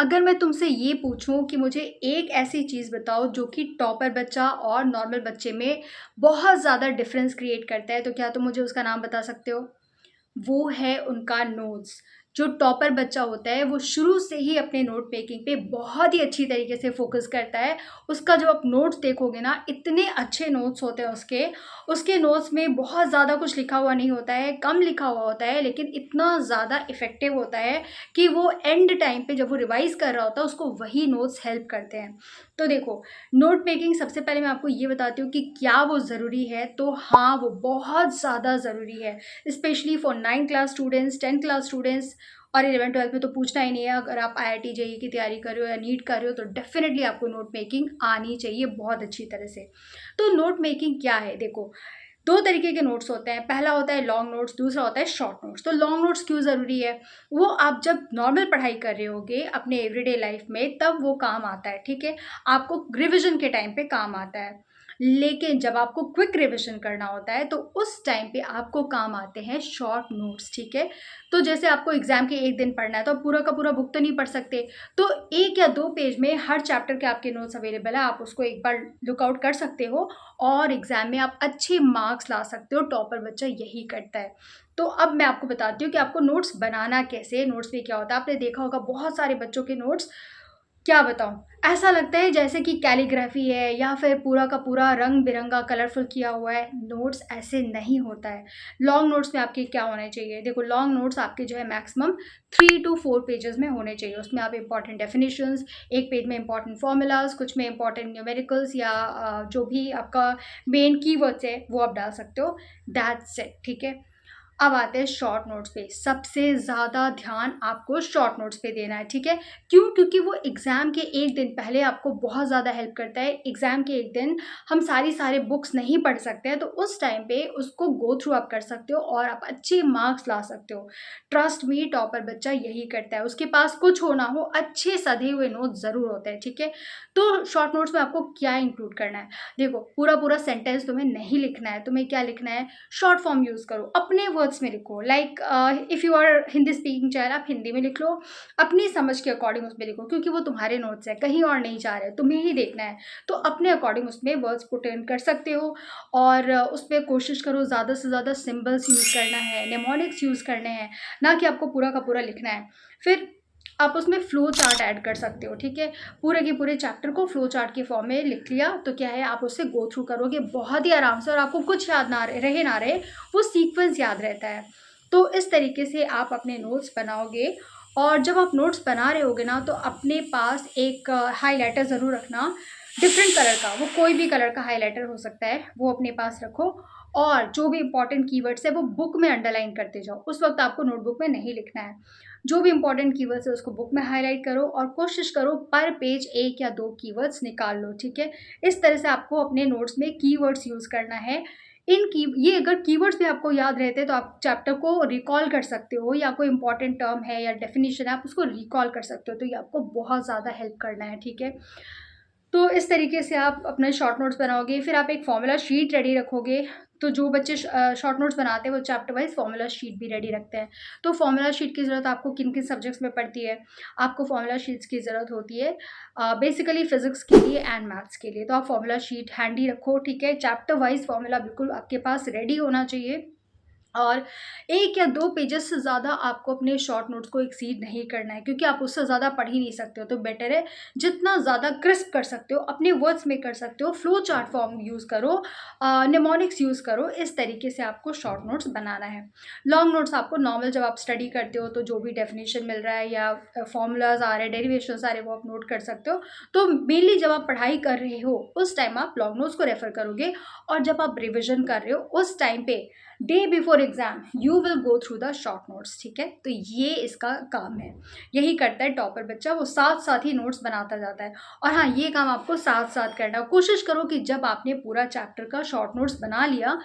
अगर मैं तुमसे ये पूछूं कि मुझे एक ऐसी चीज़ बताओ जो कि टॉपर बच्चा और नॉर्मल बच्चे में बहुत ज़्यादा डिफरेंस क्रिएट करता है, तो क्या तुम मुझे उसका नाम बता सकते हो? वो है उनका नोट्स। जो टॉपर बच्चा होता है वो शुरू से ही अपने नोट मेकिंग पे बहुत ही अच्छी तरीके से फ़ोकस करता है। उसका जब आप नोट्स देखोगे ना, इतने अच्छे नोट्स होते हैं उसके। उसके नोट्स में बहुत ज़्यादा कुछ लिखा हुआ नहीं होता है, कम लिखा हुआ होता है, लेकिन इतना ज़्यादा इफ़ेक्टिव होता है कि वो एंड टाइम पे जब वो रिवाइज़ कर रहा होता है उसको वही नोट्स हेल्प करते हैं। तो देखो, नोट मेकिंग सबसे पहले मैं आपको ये बताती हूँ कि क्या वो ज़रूरी है? तो हाँ, वो बहुत ज़्यादा ज़रूरी है। Specially for 9th class students, 10th class students और 11th-12th में तो पूछना ही नहीं है। अगर आप IIT जेईई की तैयारी कर रहे हो या नीट कर रहे हो तो डेफिनेटली आपको नोट मेकिंग आनी चाहिए बहुत अच्छी तरह से। तो नोट मेकिंग क्या है? देखो, 2 तरीके के नोट्स होते हैं। पहला होता है लॉन्ग नोट्स, दूसरा होता है शॉर्ट नोट्स। तो लॉन्ग नोट्स क्यों ज़रूरी है? वो आप जब नॉर्मल पढ़ाई कर रहे होगे अपने एवरीडे लाइफ में तब वो काम आता है, ठीक है? आपको रिविज़न के टाइम पे काम आता है। लेकिन जब आपको क्विक रिविज़न करना होता है तो उस टाइम पे आपको काम आते हैं शॉर्ट नोट्स, ठीक है? तो जैसे आपको एग्ज़ाम के 1 दिन पढ़ना है तो आप पूरा का पूरा बुक तो नहीं पढ़ सकते। तो 1 या 2 पेज में हर चैप्टर के आपके नोट्स अवेलेबल है, आप उसको एक बार लुक आउट कर सकते हो और एग्ज़ाम में आप अच्छे मार्क्स ला सकते हो। टॉपर बच्चा यही करता है। तो अब मैं आपको बताती हूँ कि आपको नोट्स बनाना कैसे है, नोट्स में क्या होता है। आपने देखा होगा बहुत सारे बच्चों के नोट्स, क्या बताऊँ, ऐसा लगता है जैसे कि कैलीग्राफी है या फिर पूरा का पूरा रंग-बिरंगा कलरफुल किया हुआ है। नोट्स ऐसे नहीं होता है। लॉन्ग नोट्स में आपके क्या होने चाहिए? देखो, लॉन्ग नोट्स आपके जो है मैक्सिमम 3 टू 4 पेजेज़ में होने चाहिए। उसमें आप इम्पोर्टेंट डेफिनिशंस, एक पेज में इम्पोर्टेंट फ़ॉर्मूलाज़, कुछ में इम्पोर्टेंट न्यूमेरिकल्स या जो भी आपका मेन कीवर्ड्स है, वो आप डाल सकते हो। दैट्स इट, ठीक है? अब आते हैं शॉर्ट नोट्स पे। सबसे ज़्यादा ध्यान आपको शॉर्ट नोट्स पे देना है, ठीक है? क्यों? क्योंकि वो एग्ज़ाम के 1 दिन पहले आपको बहुत ज़्यादा हेल्प करता है। एग्ज़ाम के 1 दिन हम सारे बुक्स नहीं पढ़ सकते हैं, तो उस टाइम पे उसको गो थ्रू आप कर सकते हो और आप अच्छे मार्क्स ला सकते हो। ट्रस्ट मी, टॉपर बच्चा यही करता है। उसके पास कुछ हो ना हो, अच्छे सधे हुए नोट्स ज़रूर होते हैं, ठीक है? तो शॉर्ट नोट्स में आपको क्या इंक्लूड करना है? देखो, पूरा-पूरा सेंटेंस तुम्हें नहीं लिखना है, तुम्हें क्या लिखना है, शॉर्ट फॉर्म यूज़ करो, अपने वर्ड्स में लिखो। Like if you are Hindi speaking child, आप हिंदी में लिख लो, अपनी समझ के अकॉर्डिंग उसमें लिखो, क्योंकि वो तुम्हारे नोट्स हैं, कहीं और नहीं जा रहे, तुम्हें ही देखना है। तो अपने अकॉर्डिंग उसमें वर्ड्स पुट इन कर सकते हो और उसमें कोशिश करो ज़्यादा से ज़्यादा सिंबल्स यूज़ करना है, निमोनिक्स यूज़ करने हैं, ना कि आपको पूरा का पूरा लिखना है। फिर आप उसमें फ्लो चार्ट ऐड कर सकते हो, ठीक है? पूरे के पूरे चैप्टर को फ्लो चार्ट के फॉर्म में लिख लिया, तो क्या है, आप उससे गो थ्रू करोगे बहुत ही आराम से और आपको कुछ याद ना रहे ना रहे, वो सीक्वेंस याद रहता है। तो इस तरीके से आप अपने नोट्स बनाओगे और जब आप नोट्स बना रहे होगे ना, तो अपने पास एक हाइलाइटर ज़रूर रखना, डिफरेंट कलर का, वो कोई भी कलर का हाइलाइटर हो सकता है, वो अपने पास रखो और जो भी इंपॉर्टेंट कीवर्ड्स है वो बुक में अंडरलाइन करते जाओ। उस वक़्त आपको नोटबुक में नहीं लिखना है। जो भी इंपॉर्टेंट कीवर्ड्स है उसको बुक में हाइलाइट करो और कोशिश करो पर पेज 1 या 2 कीवर्ड्स निकाल लो, ठीक है? इस तरह से आपको अपने नोट्स में कीवर्ड्स यूज़ करना है। इन की ये अगर कीवर्ड्स भी आपको याद रहते हैं तो आप चैप्टर को रिकॉल कर सकते हो, या कोई इंपॉर्टेंट टर्म है या डेफिनिशन है आप उसको रिकॉल कर सकते हो, तो ये आपको बहुत ज़्यादा हेल्प करना है, ठीक है? तो इस तरीके से आप अपने शॉर्ट नोट्स बनाओगे, फिर आप एक फ़ॉर्मूला शीट रेडी रखोगे। तो जो बच्चे शॉर्ट नोट्स बनाते हैं वो चैप्टर वाइज़ फ़ॉर्मूला शीट भी रेडी रखते हैं। तो फ़ॉर्मूला शीट की ज़रूरत आपको किन-किन सब्जेक्ट्स में पड़ती है? आपको फ़ॉर्मूला शीट्स की ज़रूरत होती है बेसिकली फ़िज़िक्स के लिए एंड मैथ्स के लिए। तो आप फ़ॉर्मूला शीट हैंडी रखो, ठीक है? चैप्टर वाइज़ फ़ॉर्मूला बिल्कुल आपके पास रेडी होना चाहिए। और 1 या 2 पेजेज़ से ज़्यादा आपको अपने शॉर्ट नोट्स को एक्सीड नहीं करना है, क्योंकि आप उससे ज़्यादा पढ़ ही नहीं सकते हो। तो बेटर है जितना ज़्यादा क्रिस्प कर सकते हो, अपने वर्ड्स में कर सकते हो, फ्लो चार्ट फॉर्म यूज़ करो, निमोनिक्स यूज़ करो, इस तरीके से आपको शॉर्ट नोट्स बनाना है। लॉन्ग नोट्स आपको नॉर्मल जब आप स्टडी करते हो तो जो भी डेफिनिशन मिल रहा है या फॉर्मूलाज़ आ रहे हैं, डेरिवेशंस आ रहे हैं, वो आप नोट कर सकते हो। तो मेनली जब आप पढ़ाई कर रहे हो उस टाइम आप लॉन्ग नोट्स को रेफ़र करोगे और जब आप रिविज़न कर रहे हो उस टाइम पे day before exam you will go through the short notes, ठीक है? तो ये इसका काम है, यही करता है टॉपर बच्चा, वो साथ साथ ही नोट्स बनाता जाता है। और हाँ, ये काम आपको साथ साथ करना है। कोशिश करो कि जब आपने पूरा चैप्टर का शॉर्ट नोट्स बना लिया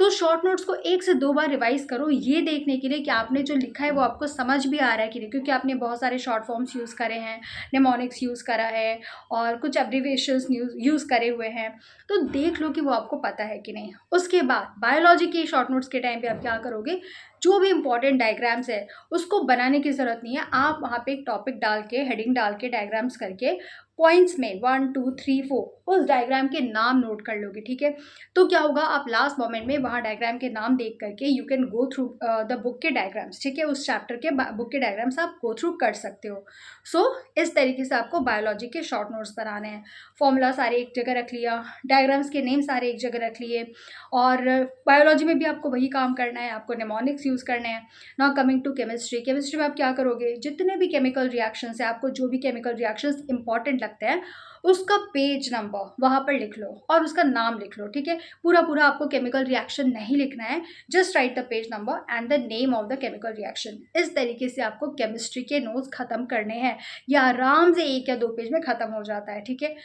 तो शॉर्ट नोट्स को 1 से 2 बार रिवाइज़ करो, ये देखने के लिए कि आपने जो लिखा है वो आपको समझ भी आ रहा है कि नहीं, क्योंकि आपने बहुत सारे शॉर्ट फॉर्म्स यूज़ करे हैं, निमोनिक्स यूज़ करा है और कुछ एब्रिविएशंस यूज़ करे हुए हैं, तो देख लो कि वो आपको पता है कि नहीं। उसके बाद बायोलॉजी के शॉर्ट नोट्स के टाइम पे आप क्या करोगे, जो भी इंपॉर्टेंट डायग्राम्स है उसको बनाने की ज़रूरत नहीं है, आप वहाँ पे एक टॉपिक डाल के, हेडिंग डाल के, डायग्राम्स करके पॉइंट्स में 1 2 3 4 उस डायग्राम के नाम नोट कर लोगे, ठीक है। तो क्या होगा, आप लास्ट मोमेंट में वहाँ डायग्राम के नाम देख करके you can go through the book के डायग्राम्स, ठीक है, उस चैप्टर के बुक के डायग्राम्स आप गो थ्रू कर सकते हो। सो इस तरीके से आपको बायोलॉजी के शॉर्ट नोट्स बनाने हैं। फॉर्मूला सारे एक जगह रख लिया, डायग्राम्स के नेम सारे एक जगह रख लिए, और बायोलॉजी में भी आपको वही काम करना है, आपको निमोनिक्स यूज़ करने हैं। Now coming to chemistry, chemistry में आप क्या करोगे, जितने भी केमिकल रिएक्शंस हैं, आपको जो भी केमिकल रिएक्शंस इंपॉर्टेंट लगते हैं उसका पेज नंबर वहाँ पर लिख लो और उसका नाम लिख लो, ठीक है। पूरा पूरा आपको केमिकल रिएक्शन नहीं लिखना है, just right the page number and the name of the chemical reaction. इस तरीके से आपको केमिस्ट्री के नोट्स खत्म करने हैं, ये आराम से 1 या 2 पेज में ख़त्म हो जाता है, ठीक है।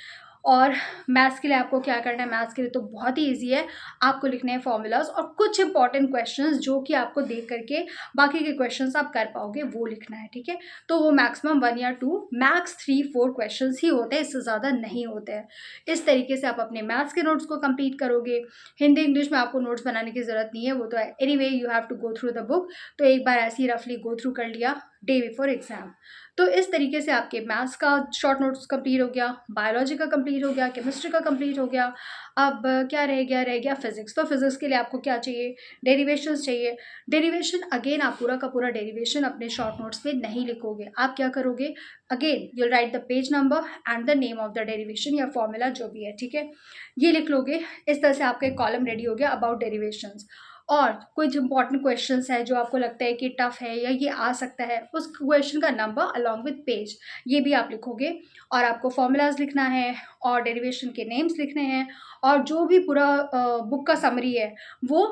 और मैथ्स के लिए आपको क्या करना है, मैथ्स के लिए तो बहुत ही ईजी है, आपको लिखने हैं फॉर्मूलाज और कुछ इंपॉर्टेंट क्वेश्चंस जो कि आपको देख करके बाकी के क्वेश्चंस आप कर पाओगे वो लिखना है, ठीक है। तो वो मैक्सिमम 1 या 2 मैक्स 3 4 क्वेश्चंस ही होते हैं, इससे ज़्यादा नहीं होते हैं। इस तरीके से आप अपने मैथ्स के नोट्स को कंप्लीट करोगे। हिंदी इंग्लिश में आपको नोट्स बनाने की ज़रूरत नहीं है, वो तो anyway you have to go through the book, तो एक बार ऐसे ही रफली गो थ्रू कर लिया डे बिफोर एग्जाम। तो इस तरीके से आपके मैथ्स का शॉर्ट नोट्स कंप्लीट हो गया, बायोलॉजी का कंप्लीट हो गया, केमिस्ट्री का कंप्लीट हो गया। अब क्या रह गया फिजिक्स। तो फिजिक्स के लिए आपको क्या चाहिए, डेरिवेशंस चाहिए। डेरिवेशन अगेन आप पूरा का पूरा डेरिवेशन अपने शॉर्ट नोट्स में नहीं लिखोगे, आप क्या करोगे, again you'll right the page number and the name of the derivation या फॉर्मूला जो भी है, ठीक है, ये लिख लोगे। इस तरह से आपका एक कॉलम रेडी हो गया अबाउट डेरिवेशंस। और कुछ इंपॉर्टेंट क्वेश्चंस है जो आपको लगता है कि टफ है या ये आ सकता है, उस क्वेश्चन का नंबर अलॉन्ग विद पेज ये भी आप लिखोगे। और आपको फॉर्मूलाज लिखना है और डेरिवेशन के नेम्स लिखने हैं, और जो भी पूरा बुक का समरी है वो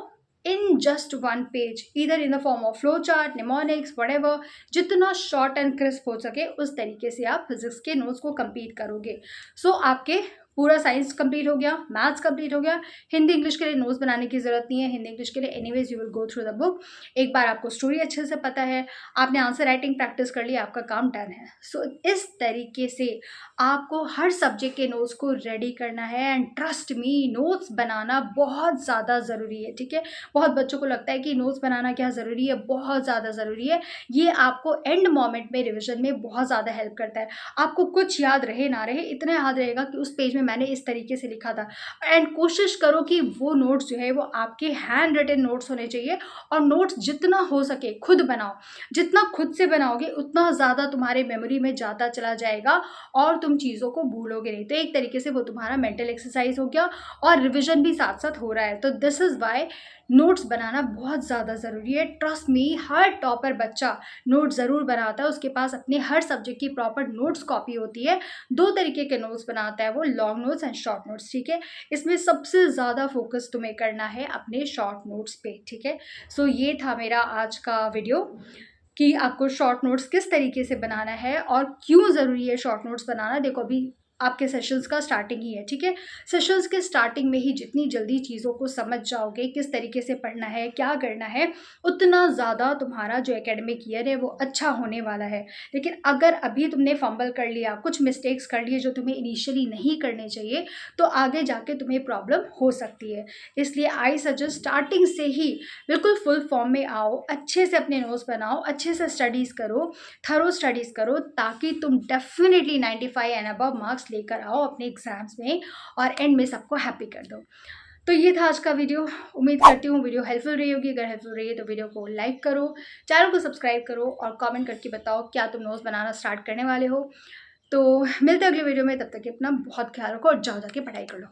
in just 1 page, either in the form of flow chart, mnemonics, whatever, जितना शॉर्ट एंड क्रिस्प हो सके उस तरीके से आप फिजिक्स के नोट्स को कंप्लीट करोगे। सो आपके पूरा साइंस कंप्लीट हो गया, मैथ्स कंप्लीट हो गया। हिंदी इंग्लिश के लिए नोट्स बनाने की ज़रूरत नहीं है, हिंदी इंग्लिश के लिए anyways you will go through the book. एक बार आपको स्टोरी अच्छे से पता है, आपने आंसर राइटिंग प्रैक्टिस कर ली, आपका काम डन है। सो इस तरीके से आपको हर सब्जेक्ट के नोट्स को रेडी करना है, एंड ट्रस्ट मी नोट्स बनाना बहुत ज़्यादा ज़रूरी है, ठीक है। बहुत बच्चों को लगता है कि नोट्स बनाना क्या ज़रूरी है, बहुत ज़्यादा ज़रूरी है। ये आपको एंड मोमेंट में रिविजन में बहुत ज़्यादा हेल्प करता है। आपको कुछ याद रहे ना रहे, इतना याद रहेगा कि उस पेज में मैंने इस तरीके से लिखा था। एंड कोशिश करो कि वो नोट्स जो है वो आपके हैंड रिटन नोट्स होने चाहिए, और नोट्स जितना हो सके खुद बनाओ। जितना खुद से बनाओगे उतना ज़्यादा तुम्हारे मेमोरी में जाता चला जाएगा और तुम चीज़ों को भूलोगे नहीं। तो एक तरीके से वो तुम्हारा मेंटल एक्सरसाइज हो गया और रिविजन भी साथ साथ हो रहा है। तो दिस इज़ वाई नोट्स बनाना बहुत ज़्यादा ज़रूरी है। ट्रस्ट मी, हर टॉपर बच्चा नोट ज़रूर बनाता है, उसके पास अपने हर सब्जेक्ट की प्रॉपर नोट्स कॉपी होती है। 2 तरीके के नोट्स बनाता है वो, long notes and short notes, ठीक है। इसमें सबसे ज़्यादा फोकस तुम्हें करना है अपने शॉर्ट नोट्स पे, ठीक है। सो ये था मेरा आज का वीडियो कि आपको शॉर्ट नोट्स किस तरीके से बनाना है और क्यों ज़रूरी है शॉर्ट नोट्स बनाना। देखो अभी आपके सेशंस का स्टार्टिंग ही है, ठीक है। सेशंस के स्टार्टिंग में ही जितनी जल्दी चीज़ों को समझ जाओगे, किस तरीके से पढ़ना है, क्या करना है, उतना ज़्यादा तुम्हारा जो एकेडमिक ईयर है वो अच्छा होने वाला है। लेकिन अगर अभी तुमने फंबल कर लिया, कुछ मिस्टेक्स कर लिए जो तुम्हें इनिशियली नहीं करने चाहिए, तो आगे जाके तुम्हें प्रॉब्लम हो सकती है। इसलिए आई सजेस्ट स्टार्टिंग से ही बिल्कुल फुल फॉर्म में आओ, अच्छे से अपने नोट्स बनाओ, अच्छे से स्टडीज़ करो, थरो स्टडीज़ करो, ताकि तुम डेफिनेटली 95 एंड अबव मार्क्स लेकर आओ अपने एग्जाम्स में और एंड में सबको हैप्पी कर दो। तो ये था आज का वीडियो। उम्मीद करती हूँ वीडियो हेल्पफुल रही होगी। अगर हेल्पफुल रही है तो वीडियो को लाइक करो, चैनल को सब्सक्राइब करो और कमेंट करके बताओ क्या तुम नोट्स बनाना स्टार्ट करने वाले हो। तो मिलते हैं अगले वीडियो में, तब तक अपना बहुत ख्याल रखो और जाओ जाके पढ़ाई कर लो।